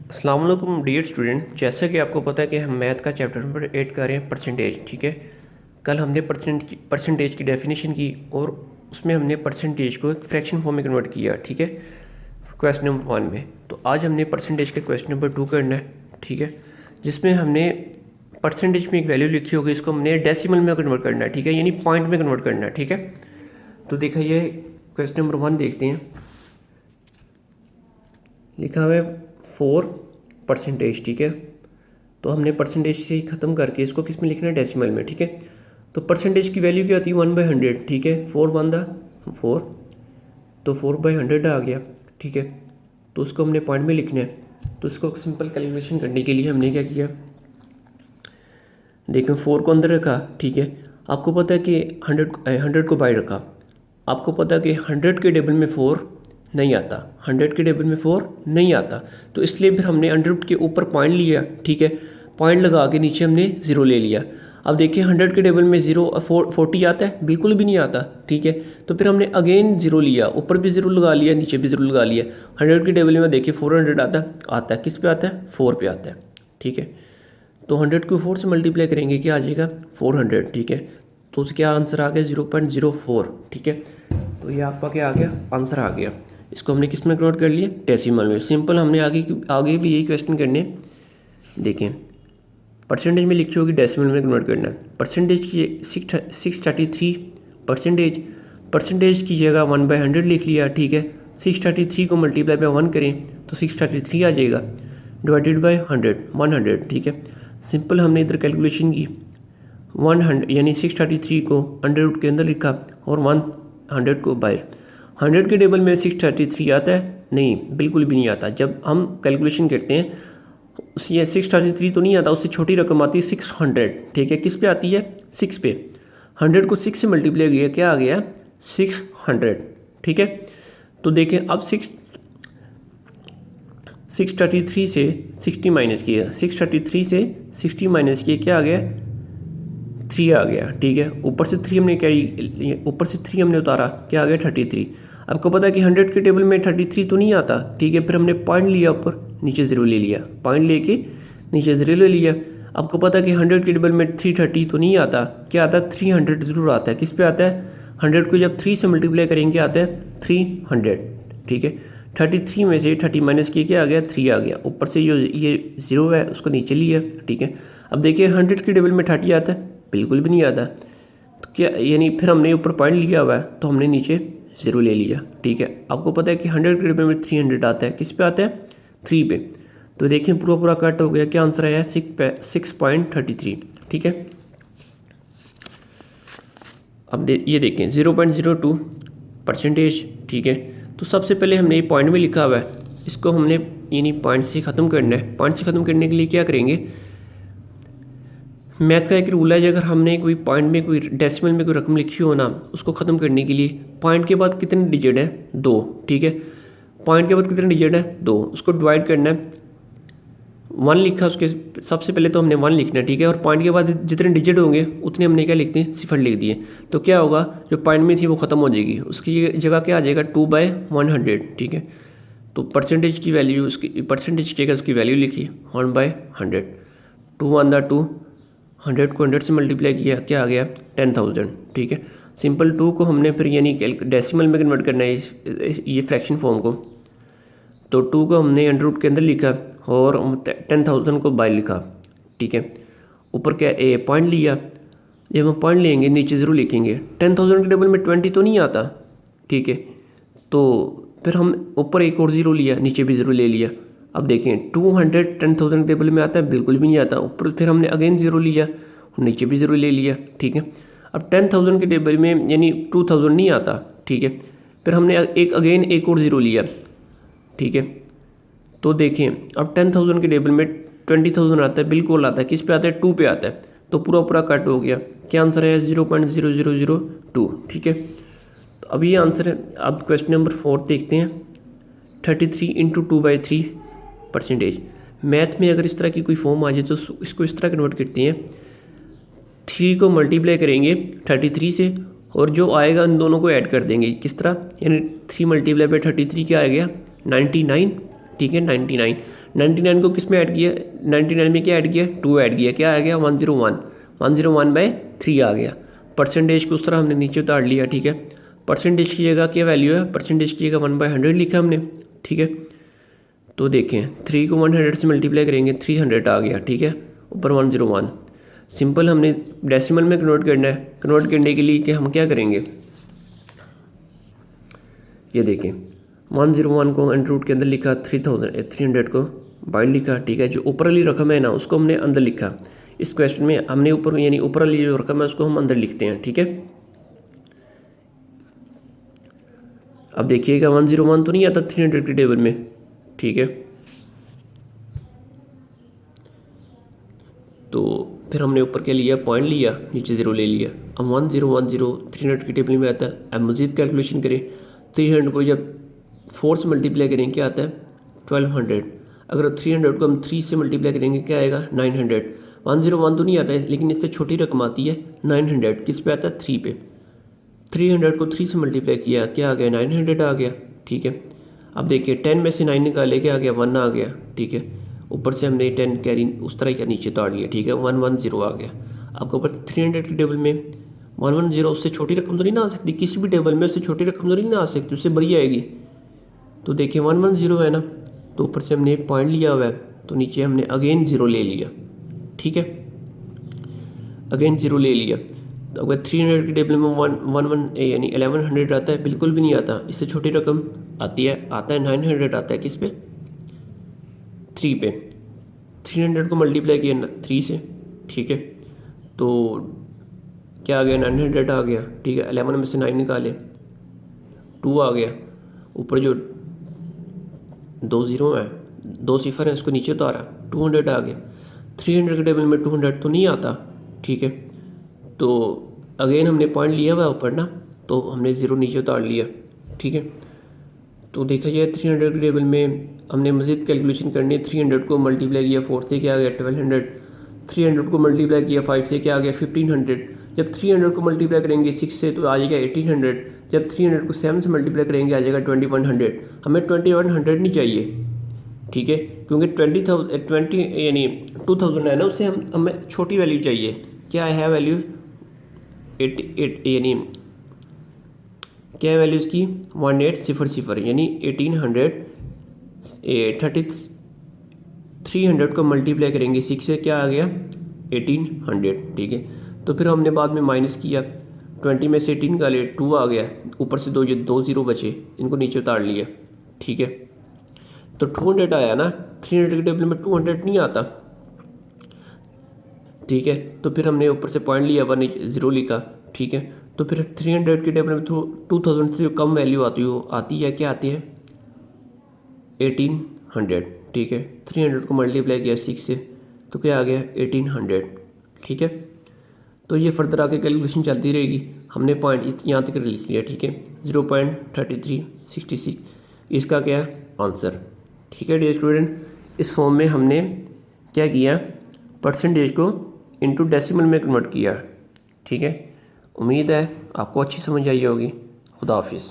अस्सलाम वालेकुम dear students, जैसा कि आपको पता है कि हम मैथ का चैप्टर नंबर 8 कर रहे हैं परसेंटेज। ठीक है, कल हमने परसेंटेज की डेफिनेशन की और उसमें हमने परसेंटेज को एक फ्रैक्शन फॉर्म में कन्वर्ट किया। ठीक है, क्वेश्चन नंबर 1 में। तो आज हमने परसेंटेज का क्वेश्चन नंबर 2 करना है। ठीक है, जिसमें हमने परसेंटेज में एक वैल्यू लिखी होगी, इसको हमने डेसिमल में कन्वर्ट करना है। ठीक है, यानी पॉइंट में कन्वर्ट करना है। ठीक है, तो देखा ये क्वेश्चन नंबर 1 देखते हैं। लिखा हुआ है 4%। ठीक है, तो हमने परसेंटेज से ही ख़त्म करके इसको किस में लिखना है, डेसिमल में। ठीक है, तो परसेंटेज की वैल्यू क्या होती है, 1/100। ठीक है, 4 1 4, तो 4/100 आ गया। ठीक है, तो उसको हमने पॉइंट में लिखना है। तो इसको सिंपल कैलकुलेशन करने के लिए हमने क्या किया, देखें 4 को अंदर रखा। ठीक है, आपको पता है कि 100 को बाहर रखा। आपको पता है कि 100 के टेबल में 4 नहीं आता, 100 के टेबल में 4 नहीं आता, तो इसलिए फिर हमने अंडर के ऊपर पॉइंट लिया। ठीक है, पॉइंट लगा के नीचे हमने 0 ले लिया। अब देखिए 100 के टेबल में 40 आता है, बिल्कुल भी नहीं आता। ठीक है, तो फिर हमने अगेन 0 लिया, ऊपर भी 0 लगा लिया, नीचे भी 0 लगा लिया। 100 के टेबल में देखिए 400 आता है, किस पे आता है, 4 पे आता है। ठीक है, तो 100 को 4 से मल्टीप्लाई करेंगे, क्या आ जाएगा, 400। ठीक है, तो उसका क्या आंसर आ गया, 0.04। ठीक है, तो ये आपका क्या आ गया, आंसर आ गया। इसको हमने किस में कन्वर्ट कर लिया, डेसिमल में। सिंपल हमने आगे भी यही क्वेश्चन करने। देखें परसेंटेज में लिखी होगी, डेसिमल में कन्वर्ट करना है। परसेंटेज की 633 परसेंटेज की जगह 1/100 लिख लिया। ठीक है, 633 को मल्टीप्लाई बाय 1 करें तो 633 आ जाएगा, डिवाइडेड बाय 100। ठीक है, सिंपल हमने इधर कैलकुलेशन की, 100 यानी 633 को अंडर रूट के अंदर लिखा और 100 को बाहर। 100 के टेबल में 633 आता है, नहीं, बिल्कुल भी नहीं आता। जब हम कैलकुलेशन करते हैं उससे 633 तो नहीं आता, उससे छोटी रकम आती है 600। ठीक है, किस पे आती है, 6 पे। 100 को 6 से मल्टीप्लाई किया, क्या आ गया, 600। ठीक है, तो देखें अब 633 से 60 माइनस किया, 633 से 60 माइनस किया, क्या आ गया, 3 आ गया। ठीक है, ऊपर से 3 हमने क्या, ऊपर से 3 हमने उतारा, क्या आ गया, 33। आपको पता है कि 100 के टेबल में 33 तो नहीं आता। ठीक है, फिर हमने पॉइंट लिया, ऊपर नीचे 0 ले लिया, पॉइंट लेके नीचे 0 ले लिया। आपको पता है कि 100 के टेबल में 330 तो नहीं आता, क्या आता है, 300 ज़रूर आता है। किस पे आता है, 100 को जब 3 से मल्टीप्लाई करेंगे आता है 300। ठीक है, 33 में से 30 माइनस किया, क्या आ गया, 3 आ गया। ऊपर से ये 0 है, उसको नीचे लिया। ठीक है, अब देखिए 100 के टेबल में 30 आता है, बिल्कुल भी नहीं आता। तो क्या, यानी फिर हमने ऊपर पॉइंट लिया हुआ है, तो हमने नीचे 0 ले लिया। ठीक है, आपको पता है कि 100 के टेबल में 300 आता है, किस पे आता है, 3 पे। तो देखिए पूरा कट हो गया, क्या आंसर आया, 6.33। ठीक है, अब ये देखें 0.02 परसेंटेज। ठीक है, तो सबसे पहले हमने ये पॉइंट में लिखा हुआ है, इसको हमने यानी पॉइंट से ख़त्म करना है। पॉइंट से ख़त्म करने के लिए क्या करेंगे, मैथ का एक रूल है, अगर हमने कोई पॉइंट में कोई डेसिमल में कोई रकम लिखी हो ना, उसको ख़त्म करने के लिए पॉइंट के बाद कितने डिजिट है, 2। ठीक है, पॉइंट के बाद कितने डिजिट है, 2, उसको डिवाइड करना है। 1 लिखा, उसके सबसे पहले तो हमने 1 लिखना है। ठीक है, और पॉइंट के बाद जितने डिजिट होंगे उतने हमने क्या लिखते हैं, सिफर लिख दिए। तो क्या होगा, जो पॉइंट में थी वो ख़त्म हो जाएगी, उसकी जगह क्या आ जाएगा, 2/100। ठीक है, तो परसेंटेज की वैल्यू, उसकी परसेंटेज की जगह उसकी वैल्यू लिखी 1/100। 2 1 2, 100 को 100 से मल्टीप्लाई किया, क्या आ गया, 10,000। ठीक है, सिंपल 2 को हमने फिर यानी डेसिमल में कन्वर्ट करना है, ये फ्रैक्शन फॉर्म को। तो 2 को हमने अंडर रूट के अंदर लिखा और 10,000 को बाहर लिखा। ठीक है, ऊपर क्या पॉइंट लिया, जब हम पॉइंट लेंगे नीचे 0 लिखेंगे। 10,000 के टेबल में 20 तो नहीं आता। ठीक है, तो फिर हम ऊपर एक और 0 लिया, नीचे भी 0 ले लिया। अब देखें 200 10,000 टेबल में आता है, बिल्कुल भी नहीं आता। ऊपर फिर हमने अगेन 0 लिया, नीचे भी 0 ले लिया। ठीक है, अब 10,000 के टेबल में यानी 2000 नहीं आता। ठीक है, फिर हमने एक और 0 लिया। ठीक है, तो देखें अब 10,000 के टेबल में 20,000 आता है, बिल्कुल आता है, किस पे आता है, 2 पे आता है। तो पूरा कट हो गया, क्या आंसर है, 0.0002। ठीक है, तो अब ये आंसर है। अब क्वेश्चन नंबर 4 देखते हैं। 33 × 2/3 परसेंटेज। मैथ में अगर इस तरह की कोई फॉर्म आ जाए तो इसको इस तरह कन्वर्ट करते हैं, 3 को मल्टीप्लाई करेंगे 33 से और जो आएगा उन दोनों को ऐड कर देंगे। किस तरह, यानी 3 × 33 क्या आ गया, 99। ठीक है 99। 99 को किस में ऐड किया, 99 में क्या ऐड किया, 2 ऐड किया, क्या आ गया 101, 101/3 आ गया। परसेंटेज को उस तरह हमने नीचे उतार लिया, ठीक है। परसेंटेज की जगह क्या वैल्यू है, परसेंटेज की जगह 1/100 लिखा हमने, ठीक है। तो देखें 3 को 100 से मल्टीप्लाई करेंगे 300 आ गया, ठीक है, ऊपर 101। सिंपल हमने डेसिमल में कन्वर्ट करना है। कन्वर्ट करने के लिए कि हम क्या करेंगे, ये देखें 101 को अंडर रूट के अंदर लिखा, 300 को बाहर लिखा, ठीक है। जो ऊपर वाली रकम है ना उसको हमने अंदर लिखा। इस क्वेश्चन में हमने ऊपर यानी ऊपर वाली जो रकम है उसको हम अंदर लिखते हैं, ठीक है। अब देखिएगा 101 तो नहीं आता 300 के टेबल में, ठीक है। तो फिर हमने ऊपर क्या लिया, पॉइंट लिया, नीचे 0 ले लिया। अब 1010 300 की टेबल में आता है। अब मज़ीद कैलकुलेशन करें, 300 को जब 4 से मल्टीप्लाई करेंगे क्या आता है 1200। अगर 300 को हम 3 से मल्टीप्लाई करेंगे क्या आएगा 900। 101 तो नहीं आता है लेकिन इससे छोटी रकम आती है 900, किस पे आता है 3 पे। 300 को 3 से मल्टीप्लाई किया क्या आ गया 900 आ गया, ठीक है। अब देखिए 10 में से 9 निकाले क्या आ गया 1 आ गया, ठीक है। ऊपर से हमने 10 कैरी उस तरह का नीचे उतार लिया, ठीक है, 110 आ गया। आपको ऊपर 300 के टेबल में 110 उससे छोटी रकम तो नहीं ना आ सकती, किसी भी टेबल में उससे छोटी रकम तो नहीं ना आ सकती, उससे बड़ी आएगी। तो देखिए 110 है ना, तो ऊपर से हमने पॉइंट लिया हुआ है तो नीचे हमने अगेन 0 ले लिया, ठीक है, अगेन 0 ले लिया। तो अगर 300 के टेबल में 111 यानी 1100 आता है, बिल्कुल भी नहीं आता, इससे छोटी रकम आती है, आता है 900 आता है, किस पे 3 पे। 300 को मल्टीप्लाई किया 3 से, ठीक है, तो क्या आ गया 900 आ गया, ठीक है। 11 में से 9 निकाले 2 आ गया। ऊपर जो 2 0 है 2 सिफर है उसको नीचे उतारा 200 आ गया। 300 के टेबल में 200 तो नहीं आता, ठीक है। तो अगेन हमने पॉइंट लिया हुआ ऊपर ना, तो हमने 0 नीचे उतार लिया, ठीक है। तो देखा जाए 300 के टेबल में हमने मज़ीद कैलकुलेशन करनी है। 300 को मल्टीप्लाई किया 4 से क्या आ गया 1200। 300 को मल्टीप्लाई किया 5 से क्या आ गया 1500। जब 300 को मल्टीप्लाई करेंगे 6 से तो आ जाएगा 1800। जब 300 को 7 से मल्टीप्लाई करेंगे आ जाएगा 2100। हमें 2100 नहीं चाहिए, ठीक है, क्योंकि 20 यानी 2000 है ना, उससे हमें छोटी वैल्यू चाहिए। क्या है वैल्यू 88 यानी क्या है वैल्यू इसकी 1800 यानी 300 को मल्टीप्लाई करेंगे 6 से क्या आ गया 1800, ठीक है। तो फिर हमने बाद में माइनस किया 20 में से 18 का ले 2 आ गया, ऊपर से 2 0 बचे, इनको नीचे उतार लिया, ठीक है। तो 200 आया ना, 300 के टेबल में 200 नहीं आता, ठीक है। तो फिर हमने ऊपर से पॉइंट लिया 0 लिखा, ठीक है। तो फिर 300 के टेबल में 2000 से कम वैल्यू आती है क्या आती है 1800, ठीक है। 300 को मल्टीप्लाई किया 6 से तो क्या आ गया 1800, ठीक है। तो ये फर्दर आगे कैलकुलेशन चलती रहेगी। हमने पॉइंट यहाँ तक लिख लिया, ठीक है, 0.3366 इसका क्या आंसर, ठीक है डियर स्टूडेंट। इस फॉर्म में हमने क्या किया, परसेंटेज को इनटू डेसिमल में कन्वर्ट किया, ठीक है। उम्मीद है आपको अच्छी समझ आई होगी। खुदा हाफिज़।